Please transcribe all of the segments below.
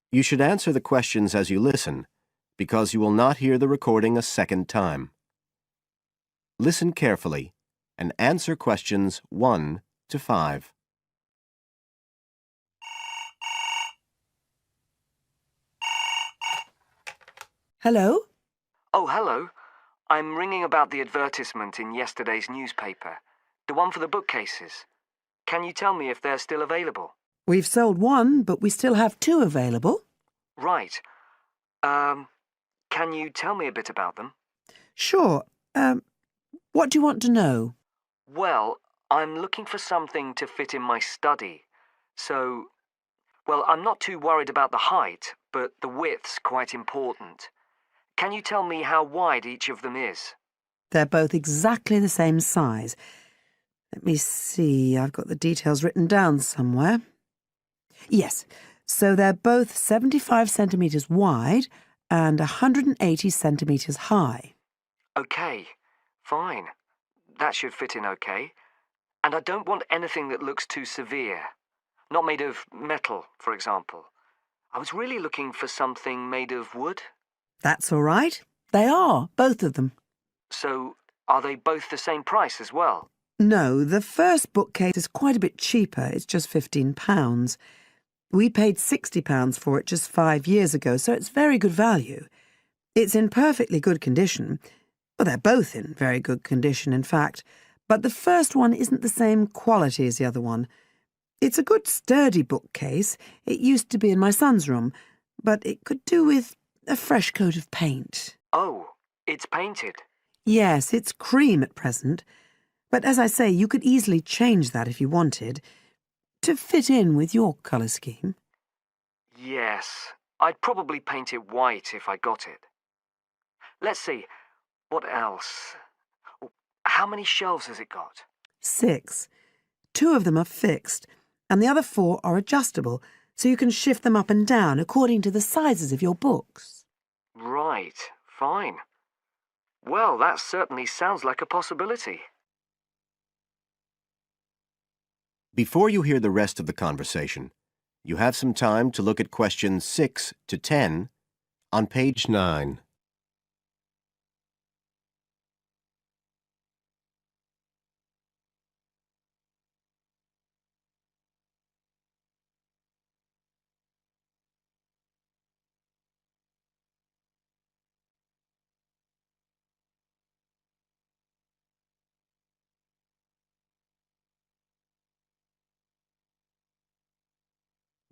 You should answer the questions as you listen, because you will not hear the recording a second time. Listen carefully and answer questions 1 to 5. Hello? Oh, hello. I'm ringing about the advertisement in yesterday's newspaper. The one for the bookcases. Can you tell me if they're still available? We've sold one, but we still have 2 available. Right. Can you tell me a bit about them? Sure. What do you want to know? Well, I'm looking for something to fit in my study. Well, I'm not too worried about the height, but the width's quite important. Can you tell me how wide each of them is? They're both exactly the same size. Let me see, I've got the details written down somewhere. Yes, so they're both 75 centimetres wide and 180 centimetres high. Okay, fine. That should fit in okay. And I don't want anything that looks too severe. Not made of metal, for example. I was really looking for something made of wood. That's all right. They are, both of them. So, are they both the same price as well? No, the first bookcase is quite a bit cheaper. It's just £15. We paid £60 for it just 5 years ago, so it's very good value. It's in perfectly good condition. Well, they're both in very good condition, in fact. But the first one isn't the same quality as the other one. It's a good, sturdy bookcase. It used to be in my son's room, but it could do with a fresh coat of paint. Oh, it's painted. Yes, it's cream at present. But as I say, you could easily change that if you wanted, to fit in with your colour scheme. Yes, I'd probably paint it white if I got it. Let's see, what else? How many shelves has it got? 6. 2 of them are fixed, and the other 4 are adjustable, so you can shift them up and down according to the sizes of your books. Right, fine. Well, that certainly sounds like a possibility. Before you hear the rest of the conversation, you have some time to look at questions 6 to 10 on page 9.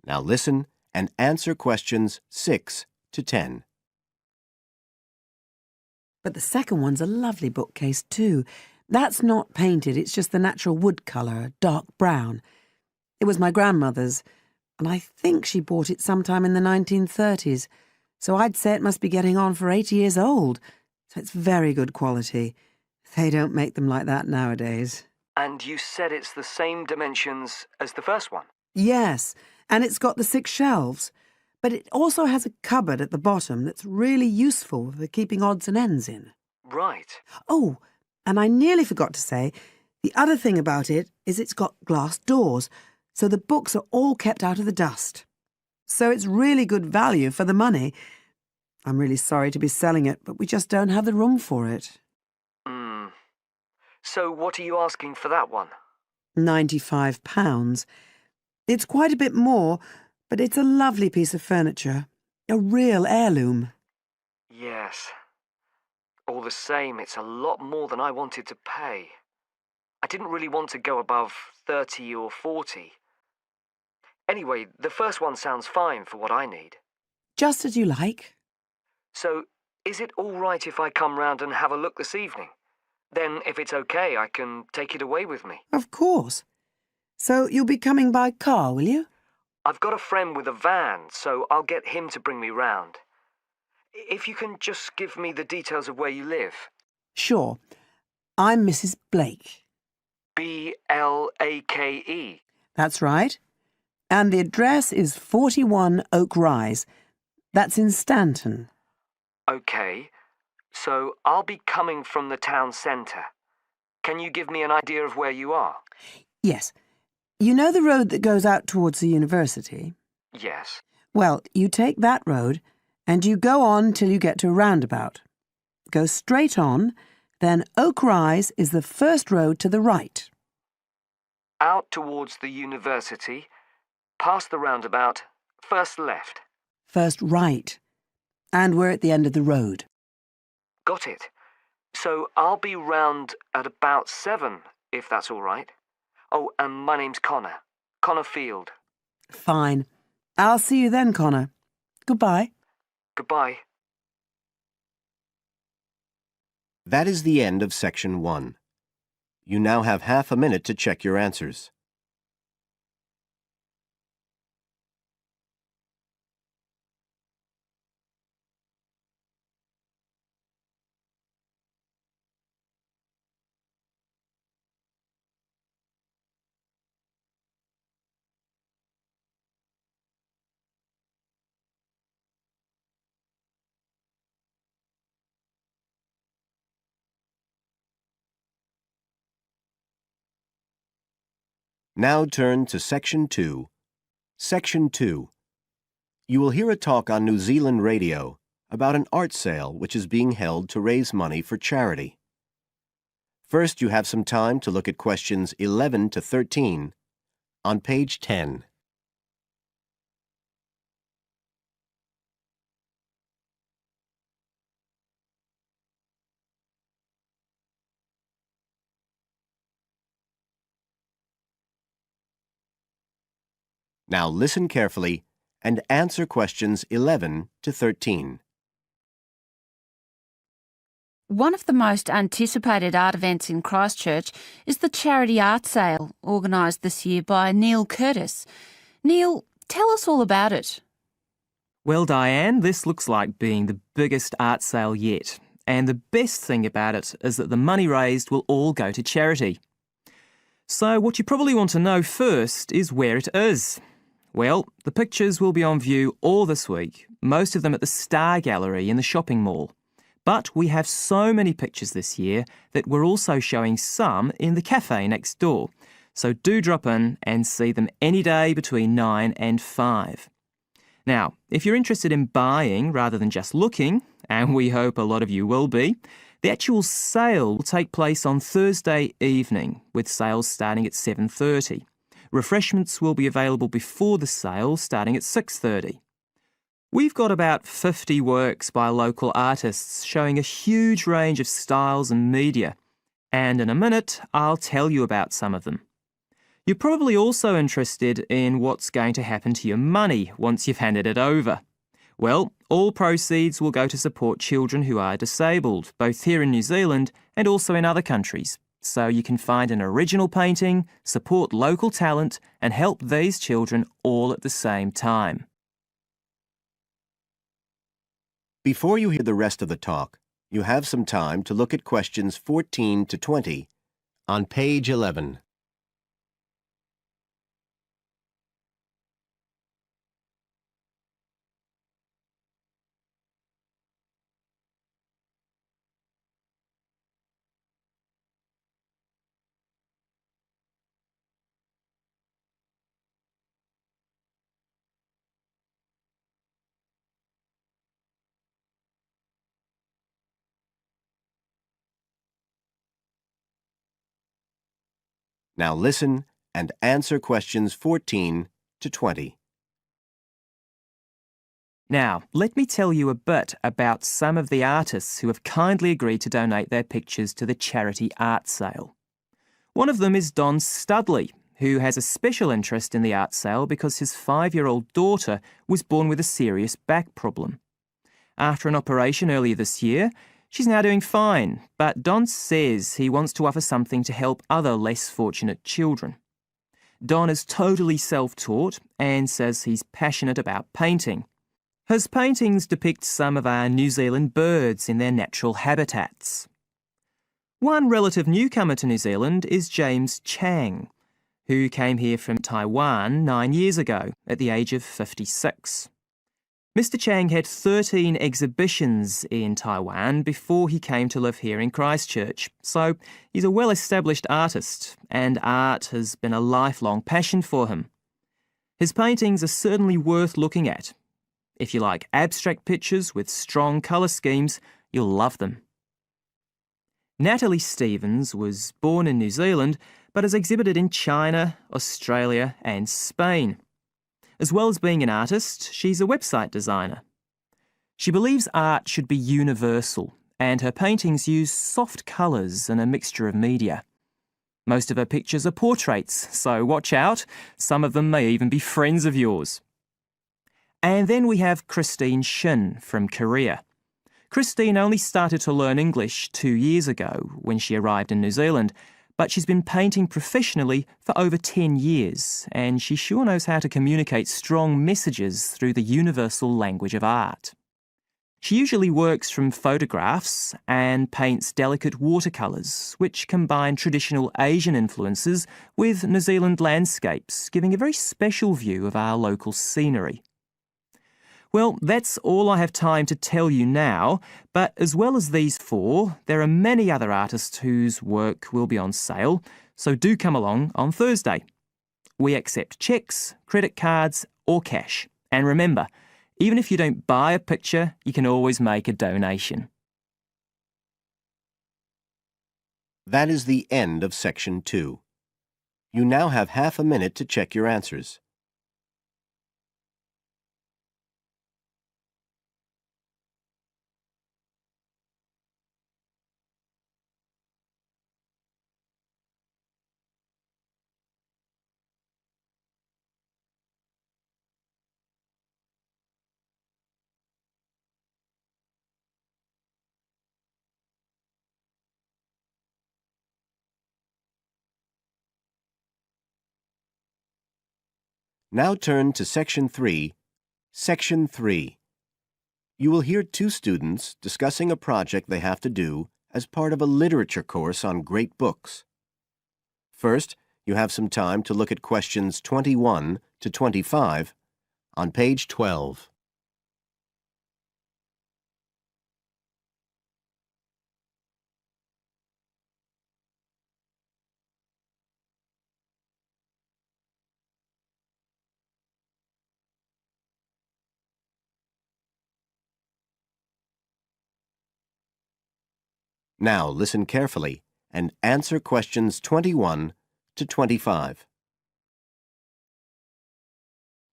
Now listen and answer questions 6 to 10. But the second one's a lovely bookcase too. That's not painted, it's just the natural wood colour, dark brown. It was my grandmother's, and I think she bought it sometime in the 1930s, so I'd say it must be getting on for 80 years old, so it's very good quality. They don't make them like that nowadays. And you said it's the same dimensions as the first one? Yes, and it's got the 6 shelves, but it also has a cupboard at the bottom that's really useful for keeping odds and ends in. Right. Oh, and I nearly forgot to say, the other thing about it is it's got glass doors, so the books are all kept out of the dust. So it's really good value for the money. I'm really sorry to be selling it, but we just don't have the room for it. So what are you asking for that one? £95. It's quite a bit more, but it's a lovely piece of furniture. A real heirloom. Yes. All the same, it's a lot more than I wanted to pay. I didn't really want to go above 30 or 40. Anyway, the first one sounds fine for what I need. Just as you like. So, is it all right if I come round and have a look this evening? Then, if it's okay, I can take it away with me. Of course. So you'll be coming by car, will you? I've got a friend with a van, so I'll get him to bring me round. If you can just give me the details of where you live. Sure. I'm Mrs. Blake. B-L-A-K-E. That's right. And the address is 41 Oak Rise. That's in Stanton. Okay. So I'll be coming from the town centre. Can you give me an idea of where you are? Yes. You know the road that goes out towards the university? Yes. Well, you take that road and you go on till you get to a roundabout. Go straight on, then Oak Rise is the first road to the right. Out towards the university, past the roundabout, first left. First right. And we're at the end of the road. Got it. So I'll be round at about 7, if that's all right. Oh, and my name's Connor. Connor Field. Fine. I'll see you then, Connor. Goodbye. Goodbye. That is the end of Section 1. You now have half a minute to check your answers. Now turn to Section 2. Section 2. You will hear a talk on New Zealand radio about an art sale which is being held to raise money for charity. First, you have some time to look at questions 11 to 13 on page 10. Now listen carefully and answer questions 11 to 13. One of the most anticipated art events in Christchurch is the charity art sale organised this year by Neil Curtis. Neil, tell us all about it. Well, Diane, this looks like being the biggest art sale yet. And the best thing about it is that the money raised will all go to charity. So what you probably want to know first is where it is. Well, the pictures will be on view all this week, most of them at the Star Gallery in the shopping mall. But we have so many pictures this year that we're also showing some in the cafe next door. So do drop in and see them any day between 9 and 5. Now, if you're interested in buying rather than just looking, and we hope a lot of you will be, the actual sale will take place on Thursday evening, with sales starting at 7:30. Refreshments will be available before the sale, starting at 6:30. We've got about 50 works by local artists showing a huge range of styles and media, and in a minute I'll tell you about some of them. You're probably also interested in what's going to happen to your money once you've handed it over. Well, all proceeds will go to support children who are disabled, both here in New Zealand and also in other countries. So you can find an original painting, support local talent, and help these children all at the same time. Before you hear the rest of the talk, you have some time to look at questions 14 to 20 on page 11. Now listen and answer questions 14 to 20. Now, let me tell you a bit about some of the artists who have kindly agreed to donate their pictures to the charity art sale. One of them is Don Studley, who has a special interest in the art sale because his 5-year-old daughter was born with a serious back problem. After an operation earlier this year, she's now doing fine, but Don says he wants to offer something to help other less fortunate children. Don is totally self-taught and says he's passionate about painting. His paintings depict some of our New Zealand birds in their natural habitats. One relative newcomer to New Zealand is James Chang, who came here from Taiwan 9 years ago at the age of 56. Mr. Chang had 13 exhibitions in Taiwan before he came to live here in Christchurch, so he's a well-established artist, and art has been a lifelong passion for him. His paintings are certainly worth looking at, If you like abstract pictures with strong colour schemes, you'll love them. Natalie Stevens was born in New Zealand but has exhibited in China, Australia and Spain. As well as being an artist, she's a website designer. She believes art should be universal, and her paintings use soft colours and a mixture of media. Most of her pictures are portraits, so watch out, some of them may even be friends of yours. And then we have Christine Shin from Korea. Christine only started to learn English 2 years ago when she arrived in New Zealand, but she's been painting professionally for over 10 years, and she sure knows how to communicate strong messages through the universal language of art. She usually works from photographs and paints delicate watercolours, which combine traditional Asian influences with New Zealand landscapes, giving a very special view of our local scenery. Well, that's all I have time to tell you now, but as well as these four, there are many other artists whose work will be on sale, so do come along on Thursday. We accept cheques, credit cards or cash. And remember, even if you don't buy a picture, you can always make a donation. That is the end of Section 2. You now have half a minute to check your answers. Now turn to Section 3. Section 3. You will hear two students discussing a project they have to do as part of a literature course on great books. First, you have some time to look at questions 21 to 25 on page 12. Now listen carefully and answer questions 21 to 25.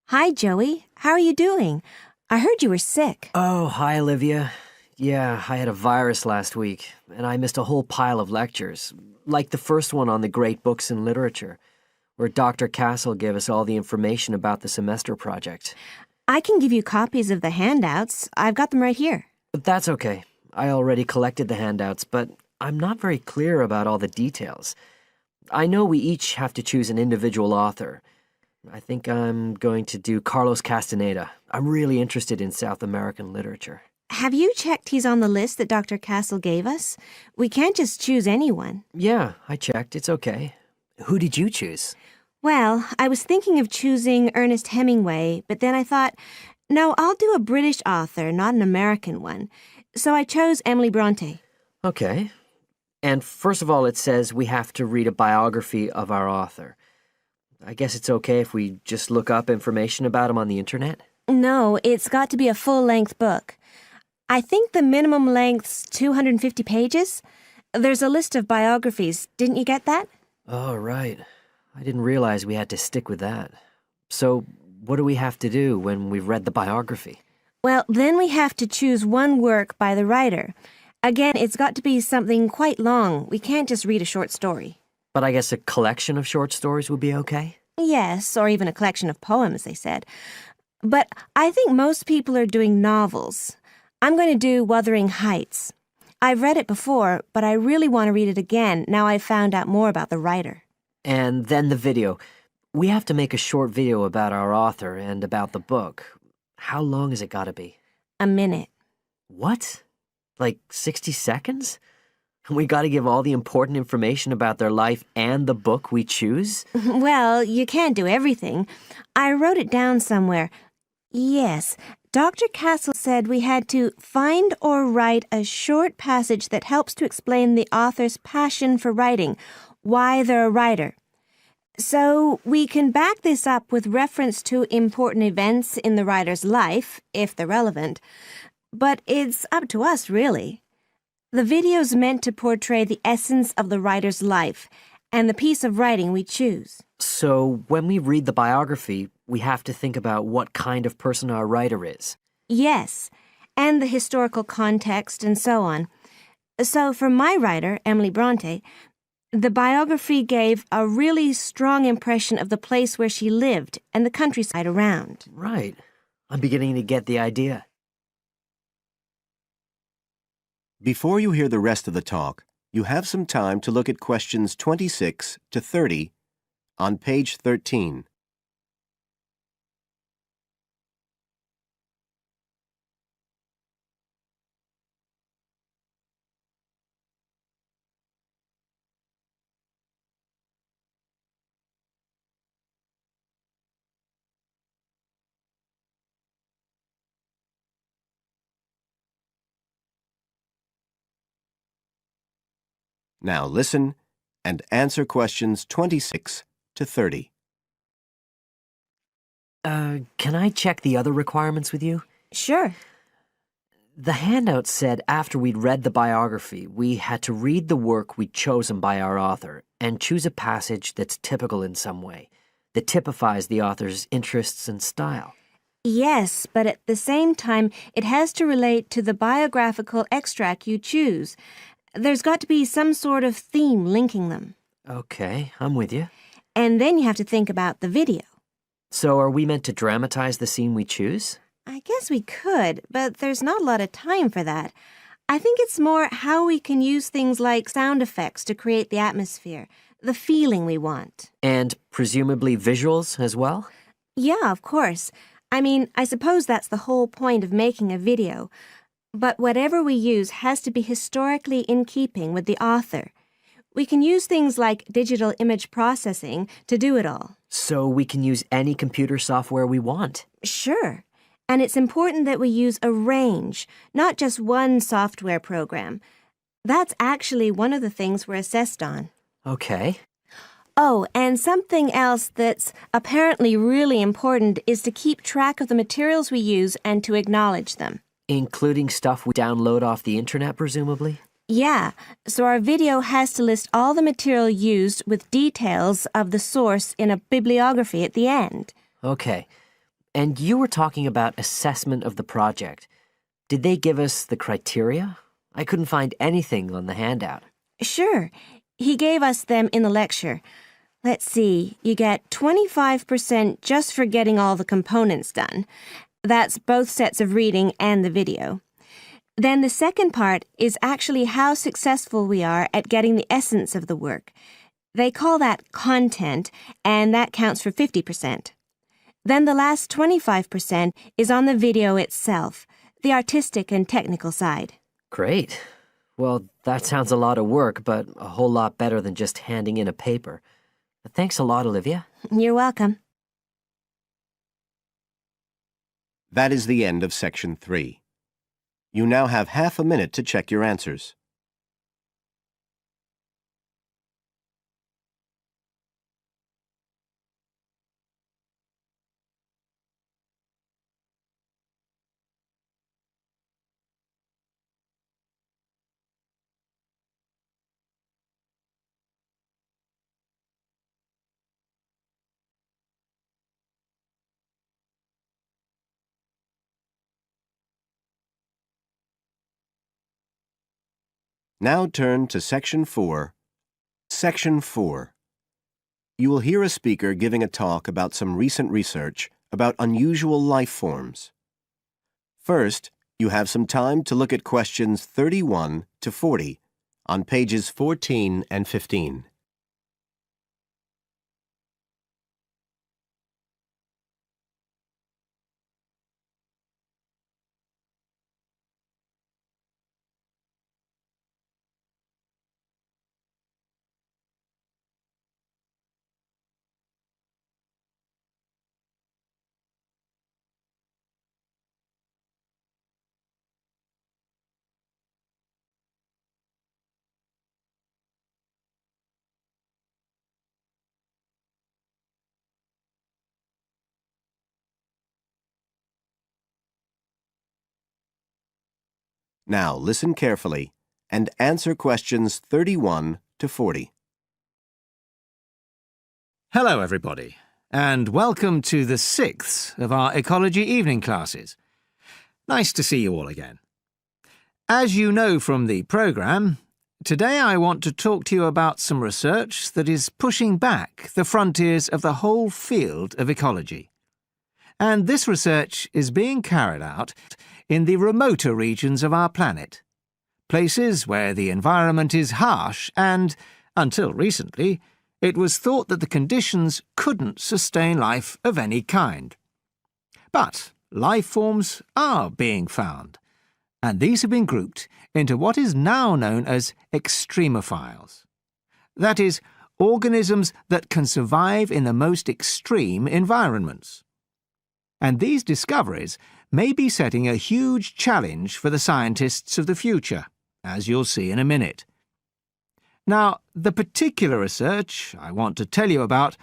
Hi, Joey. How are you doing? I heard you were sick. Oh, hi, Olivia. Yeah, I had a virus last week, and I missed a whole pile of lectures, like the first one on the great books in literature, where Dr. Castle gave us all the information about the semester project. I can give you copies of the handouts. I've got them right here. But that's okay. I already collected the handouts, but I'm not very clear about all the details. I know we each have to choose an individual author. I think I'm going to do Carlos Castaneda. I'm really interested in South American literature. Have you checked he's on the list that Dr. Castle gave us? We can't just choose anyone. Yeah, I checked. It's okay. Who did you choose? Well, I was thinking of choosing Ernest Hemingway, but then I thought, no, I'll do a British author, not an American one. So I chose Emily Bronte. Okay. And first of all, it says we have to read a biography of our author. I guess it's okay if we just look up information about him on the internet? No, it's got to be a full-length book. I think the minimum length's 250 pages. There's a list of biographies. Didn't you get that? Oh, right. I didn't realize we had to stick with that. So, what do we have to do when we've read the biography? Well, then we have to choose one work by the writer. Again, it's got to be something quite long. We can't just read a short story. But I guess a collection of short stories would be okay? Yes, or even a collection of poems, they said. But I think most people are doing novels. I'm going to do Wuthering Heights. I've read it before, but I really want to read it again now I've found out more about the writer. And then the video. We have to make a short video about our author and about the book. How long has it got to be? A minute. What? Like 60 seconds? We got to give all the important information about their life and the book we choose? Well, you can't do everything. I wrote it down somewhere. Yes, Dr. Castle said we had to find or write a short passage that helps to explain the author's passion for writing, why they're a writer. So we can back this up with reference to important events in the writer's life, if they're relevant. But it's up to us, really. The video's meant to portray the essence of the writer's life and the piece of writing we choose. So when we read the biography, we have to think about what kind of person our writer is. Yes, and the historical context and so on. So for my writer, Emily Bronte, the biography gave a really strong impression of the place where she lived and the countryside around. Right. I'm beginning to get the idea. Before you hear the rest of the talk, you have some time to look at questions 26 to 30 on page 13. Now listen and answer questions 26 to 30. Can I check the other requirements with you? Sure. The handout said after we'd read the biography, we had to read the work we'd chosen by our author and choose a passage that's typical in some way, that typifies the author's interests and style. Yes, but at the same time, it has to relate to the biographical extract you choose. There's got to be some sort of theme linking them. Okay, I'm with you. And then you have to think about the video. So are we meant to dramatize the scene we choose? I guess we could, but there's not a lot of time for that. I think it's more how we can use things like sound effects to create the atmosphere, the feeling we want. And presumably visuals as well? Yeah, of course. I mean, I suppose that's the whole point of making a video. But whatever we use has to be historically in keeping with the author. We can use things like digital image processing to do it all. So we can use any computer software we want? Sure. And it's important that we use a range, not just one software program. That's actually one of the things we're assessed on. Okay. Oh, and something else that's apparently really important is to keep track of the materials we use and to acknowledge them. Including stuff we download off the internet, presumably? Yeah, so our video has to list all the material used with details of the source in a bibliography at the end. Okay. And you were talking about assessment of the project. Did they give us the criteria? I couldn't find anything on the handout. Sure, he gave us them in the lecture. Let's see, you get 25% just for getting all the components done. That's both sets of reading and the video. Then the second part is actually how successful we are at getting the essence of the work. They call that content, and that counts for 50%. Then the last 25% is on the video itself, the artistic and technical side. Great. Well, that sounds a lot of work, but a whole lot better than just handing in a paper. Thanks a lot, Olivia. You're welcome. That is the end of section 3. You now have half a minute to check your answers. Now turn to section 4. Section 4. You will hear a speaker giving a talk about some recent research about unusual life forms. First, you have some time to look at questions 31 to 40 on pages 14 and 15. Now listen carefully and answer questions 31 to 40. Hello, everybody, and welcome to the 6th of our ecology evening classes. Nice to see you all again. As you know from the programme, today I want to talk to you about some research that is pushing back the frontiers of the whole field of ecology. And this research is being carried out in the remoter regions of our planet, places where the environment is harsh and, until recently, it was thought that the conditions couldn't sustain life of any kind. But life forms are being found, and these have been grouped into what is now known as extremophiles. That is, organisms that can survive in the most extreme environments. And these discoveries may be setting a huge challenge for the scientists of the future, as you'll see in a minute. Now, the particular research I want to tell you about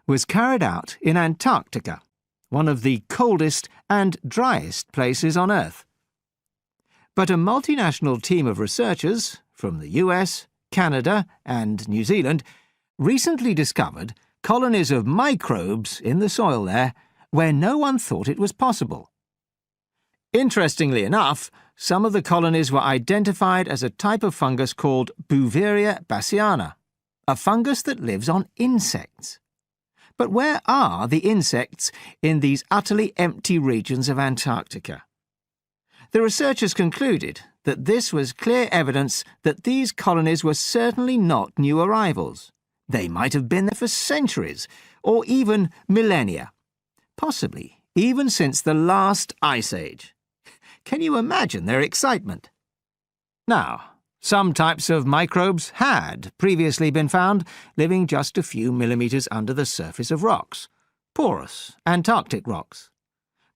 was carried out in Antarctica, one of the coldest and driest places on Earth. But a multinational team of researchers from the US, Canada and New Zealand recently discovered colonies of microbes in the soil there where no one thought it was possible. Interestingly enough, some of the colonies were identified as a type of fungus called Bouveria bassiana, a fungus that lives on insects. But where are the insects in these utterly empty regions of Antarctica? The researchers concluded that this was clear evidence that these colonies were certainly not new arrivals. They might have been there for centuries, or even millennia, possibly even since the last ice age. Can you imagine their excitement? Now, some types of microbes had previously been found living just a few millimetres under the surface of rocks, porous Antarctic rocks.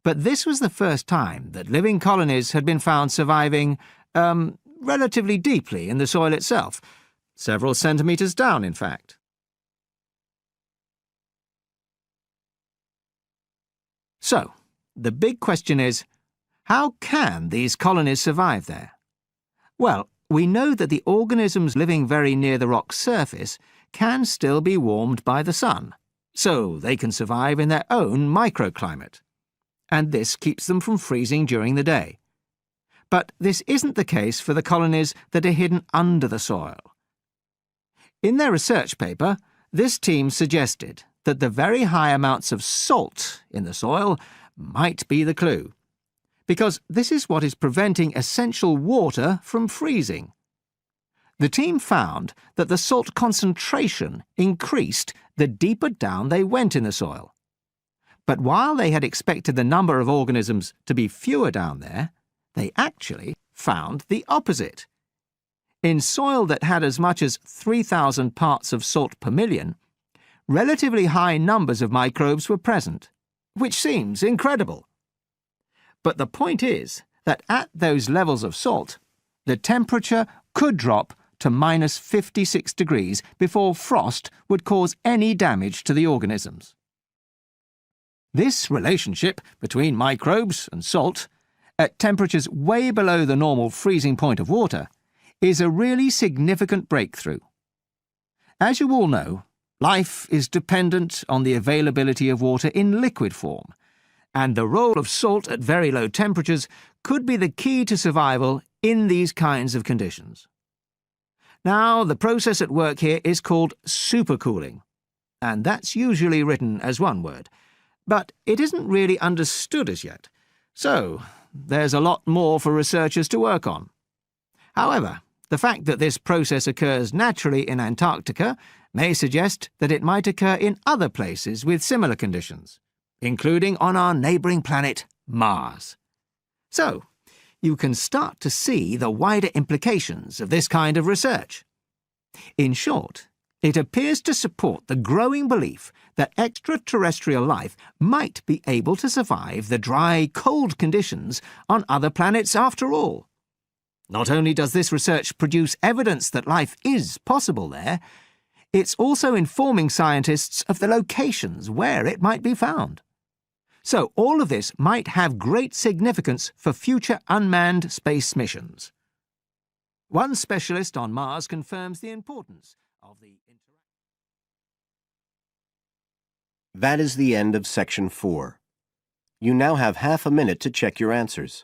But this was the first time that living colonies had been found surviving, relatively deeply in the soil itself, several centimetres down, in fact. So, the big question is, how can these colonies survive there? Well, we know that the organisms living very near the rock's surface can still be warmed by the sun, so they can survive in their own microclimate. And this keeps them from freezing during the day. But this isn't the case for the colonies that are hidden under the soil. In their research paper, this team suggested that the very high amounts of salt in the soil might be the clue, because this is what is preventing essential water from freezing. The team found that the salt concentration increased the deeper down they went in the soil. But while they had expected the number of organisms to be fewer down there, they actually found the opposite. In soil that had as much as 3,000 parts of salt per million, relatively high numbers of microbes were present, which seems incredible. But the point is that at those levels of salt, the temperature could drop to minus 56 degrees before frost would cause any damage to the organisms. This relationship between microbes and salt, at temperatures way below the normal freezing point of water, is a really significant breakthrough. As you all know, life is dependent on the availability of water in liquid form, and the role of salt at very low temperatures could be the key to survival in these kinds of conditions. Now, the process at work here is called supercooling, and that's usually written as one word. But it isn't really understood as yet, so there's a lot more for researchers to work on. However, the fact that this process occurs naturally in Antarctica may suggest that it might occur in other places with similar conditions, including on our neighbouring planet, Mars. So, you can start to see the wider implications of this kind of research. In short, it appears to support the growing belief that extraterrestrial life might be able to survive the dry, cold conditions on other planets after all. Not only does this research produce evidence that life is possible there, it's also informing scientists of the locations where it might be found. So all of this might have great significance for future unmanned space missions. One specialist on Mars confirms the importance of the interaction. That is the end of section 4. You now have half a minute to check your answers.